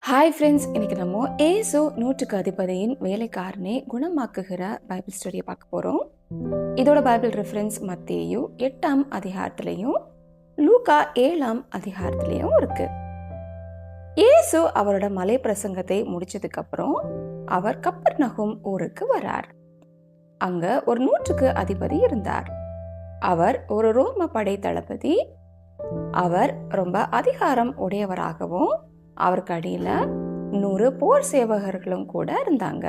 Hi friends, இன்னைக்கு நம்ம ஏசு நூற்றுக்கு அதிபதியின் வேலைக்காரனை குணமாக்குகிற பைபிள் ஸ்டோரியை பார்க்க போகிறோம். இதோட பைபிள் ரெஃபரன்ஸ் மத்தேயு 8ஆம் அதிகாரத்திலையும் லூக்கா 7ஆம் அதிகாரத்திலையும் இருக்கு. ஏசு அவரோட மலை பிரசங்கத்தை முடிச்சதுக்கு அப்புறம் அவர் கப்பர்நகும் ஊருக்கு வரார். அங்க ஒரு நூற்றுக்கு அதிபதி இருந்தார். அவர் ஒரு ரோம படை தளபதி. அவர் ரொம்ப அதிகாரம் உடையவராகவும் அவருக்கு அடியில 100 போர் சேவகர்களும் கூட இருந்தாங்க.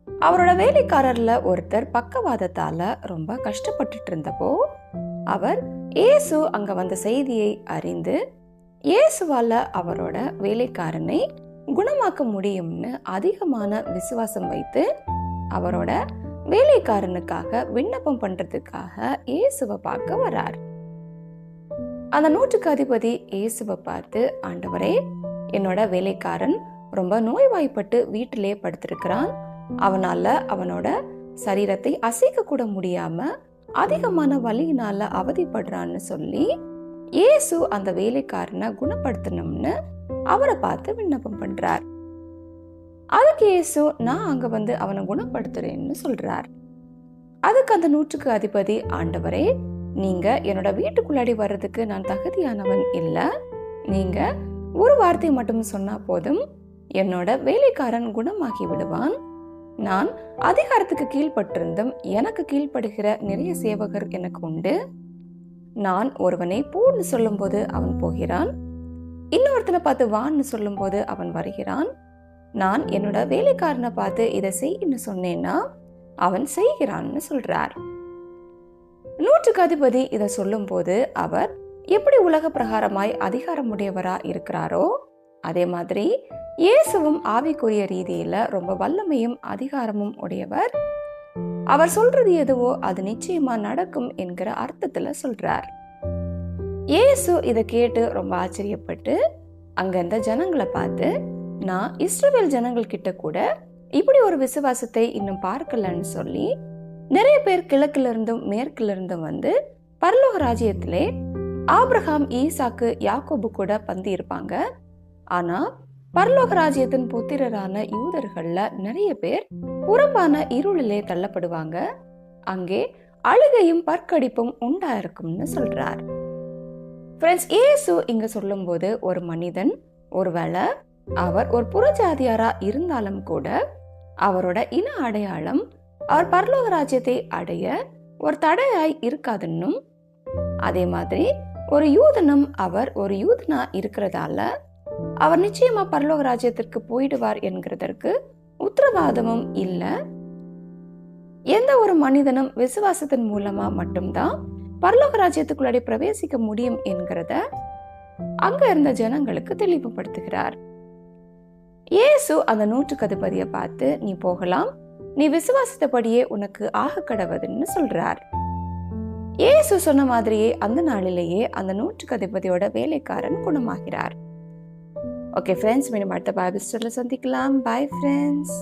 அவரோட வேலைக்காரர்ல ஒருத்தர் பக்கவாதத்தால ரொம்ப கஷ்டப்பட்டுட்டு இருந்தப்போ அவர் இயேசு அங்க வந்த செய்தியை அறிந்து இயேசுவால அவரோட வேலைக்காரனை குணமாக்க முடியும்னு அதிகமான விசுவாசம் வைத்து அவரோட வேலைக்காரனுக்காக விண்ணப்பம் பண்றதுக்காக இயேசுவை பார்க்க வரார். அந்த நூற்றுக்கு அதிபதி இயேசுவை பார்த்து, ஆண்டவரே, என்னோட வேலைக்காரன் ரொம்ப நோய்வாய்ப்பட்டு வீட்டிலே படுத்திருக்கிறான். அவனால அவனோட சரீரத்தை அசைக்க கூட முடியாம அதிகமான வலியினால அவதிப்படுறான்னு சொல்லி இயேசு அந்த வேலைக்காரனை குணப்படுத்தணும்னு அவரை பார்த்து விண்ணப்பம் பண்றார். அதுக்கு இயேசு, நான் அங்க வந்து அவனை குணப்படுத்துறேன்னு சொல்றார். அதுக்கு அந்த நூற்றுக்கு அதிபதி, ஆண்டவரே, நீங்க என்னோட வீட்டுக்குள்ளாடி வர்றதுக்கு நான் தகுதியானவன் இல்ல. நீங்க ஒரு வார்த்தை மட்டும் சொன்னா போதும், என்னோட வேலைக்காரன் குணமாகி விடுவான். நான் அதிகாரத்துக்கு கீழ்பட்டிருந்தும் எனக்கு கீழ்ப்படுகிற நிறைய சேவகர் எனக்கு உண்டு. நான் ஒருவனை போன்னு சொல்லும் போது அவன் போகிறான், இன்னொருத்தனை பார்த்து வான்னு சொல்லும் போது அவன் வருகிறான். நான் என்னோட வேலைக்காரனை பார்த்து இதை செய்யன்னு சொன்னேன்னா அவன் செய்கிறான்னு சொல்றார். நூற்றுக்கு அதிபதி இதை சொல்லும் போது அவர் எப்படி உலக பிரகாரமாய் அதிகாரமுடையவரா இருக்கிறாரோ அதே மாதிரி இயேசுவும் ஆவிக்குரிய ரீதியில ரொம்ப வல்லமையும் அதிகாரமும் உடையவர். அவர் சொல்றது எதுவோ அது நிச்சயமா நடக்கும் என்கிற அர்த்தத்துல சொல்றார். இயேசு இதை கேட்டு ரொம்ப ஆச்சரியப்பட்டு அங்க இருந்த ஜனங்களை பார்த்து, நான் இஸ்ரவேல் ஜனங்கள் கிட்ட கூட இப்படி ஒரு விசுவாசத்தை இன்னும் பார்க்கலன்னு சொல்லி, நிறைய பேர் கிழக்குல இருந்தும் மேற்குல இருந்தும் வந்து பரலோக ராஜ்யத்திலே ஆபிரகாம், ஈசாக்கு, யாக்கோபு கூட பந்தி இருப்பாங்க. ஆனா பரலோக ராஜ்யத்தின் புத்திரரான யூதர்கள்ல நிறைய பேர் புறம்பான இருளிலே தள்ளப்படுவாங்க. அங்கே அழுகையும் பற்கடிப்பும் உண்டாயிருக்கும்னு சொல்றார். ஃப்ரெண்ட்ஸ், இயேசு இங்க சொல்லும் போது ஒரு மனிதன் ஒருவேளை அவர் ஒரு புறஜாதியாரா இருந்தாலும் கூட அவரோட இன அடையாளம் அவர் பரலோக ராஜ்யத்தை அடைய ஒரு தடையாய் இருக்காதுன்னும், அதே மாதிரி ஒரு யூதனும் அவர் ஒரு யூதனா இருக்கிறதால அவர் நிச்சயமா பரலோக ராஜ்யத்திற்கு போயிடுவார் என்கிறதற்கு உத்தரவாதமும் இல்லை. எந்த ஒரு மனிதனும் விசுவாசத்தின் மூலமா மட்டும்தான் பரலோக ராஜ்யத்துக்குள்ளாடி பிரவேசிக்க முடியும் என்கிறத அங்க இருந்த ஜனங்களுக்கு தெளிவுபடுத்துகிறார். இயேசு அந்த நூற்றுக்கு அதிபதியை பார்த்து, நீ போகலாம், நீ விசுவாசித்தபடியே உனக்கு ஆக கடவுதுன்னு சொல்றார். இயேசு சொன்ன மாதிரியே அந்த நாளிலேயே அந்த நூற்றுக்கு அதிபதியோட வேலைக்காரன் குணமாகிறார். ஓகே ஃப்ரெண்ட்ஸ், மீண்டும் அடுத்த பைபிள் ஸ்டோரியில சந்திக்கலாம். Bye friends.